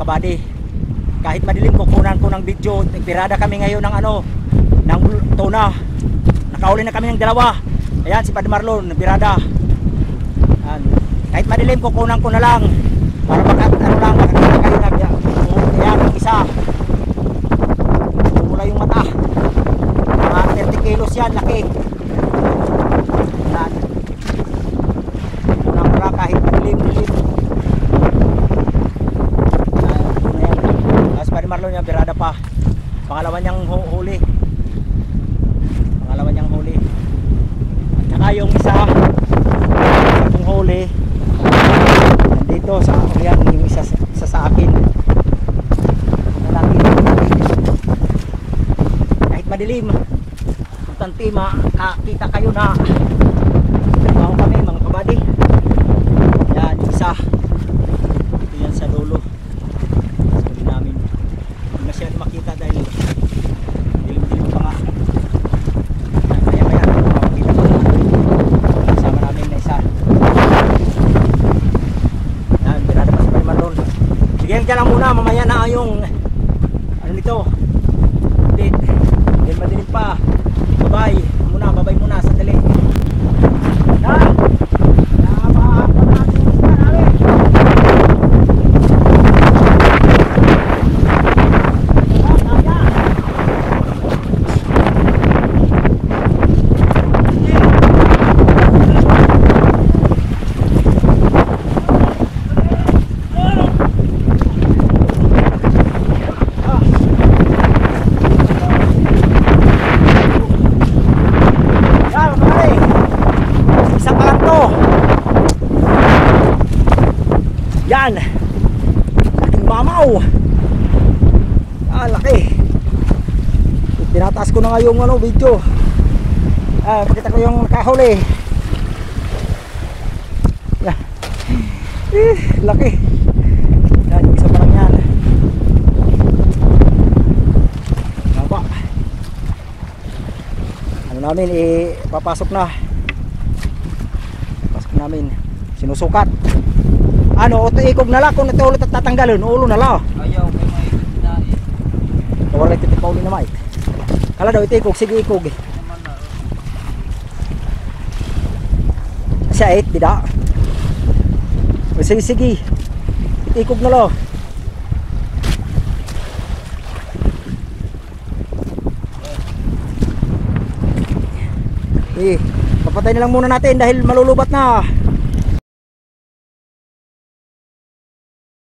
kabady. Kahit madilim, kukunan ko ng video. Pirada kami ngayon ng ano, ng tuna. Nakauli na kami ng dalawa. Ayan, si Padre Marlon, pirada. Ayan. Kahit madilim, kukunan ko na lang. Para makakita kayo na. Ayan, ang isa. Pumula yung mata. Mga 30 kilos yan, laki. Ayan. Kukunan ko lang kahit madilim. Marlon niya birada pa. Pangalawa niyang huli. Pangalawa niyang huli. At saka yung isa yung huli nandito sa yan, yung isa sa akin. Kahit madilim, importante makakita kayo na trabaho kami mga kabady. Yan, yung isa. Ito yan sa dulo. Masyado makita dahil dilim-dilim pa nga. Maya-maya makikita ko kasama namin na isa. Yan, birada pa si Padre Marlon. Sige, dyan lang muna, mamaya na yung ano nito update. Dahil madilim pa. Babay muna sandali. Yan, napahapon natin yung isda namin. Yan, laking mamaw. Laki. Tinataas ko na nga yung video. Pakita ko yung nakahuli. Yan. Laki. Yan, yung isa pa lang yan. Haba. Ano namin, papasok na. Pasok namin. Sinusukat. Ano, ito ikog na lang kung ito ulit at tatanggalin, ulo na lang. Ayaw, may maikog na eh. Wala ito pa uli na mait. Kala daw ito ikog, sige ikog eh. Siya 8, bida. Sige, sige. Ito ikog na lang. Papatay na lang muna natin dahil malulubat na.